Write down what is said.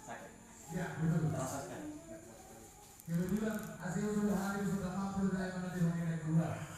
Sakit. Ya, betul. Terasa sekali. Kemudian hasil 2 hari sudah mampu dari mana di kedua.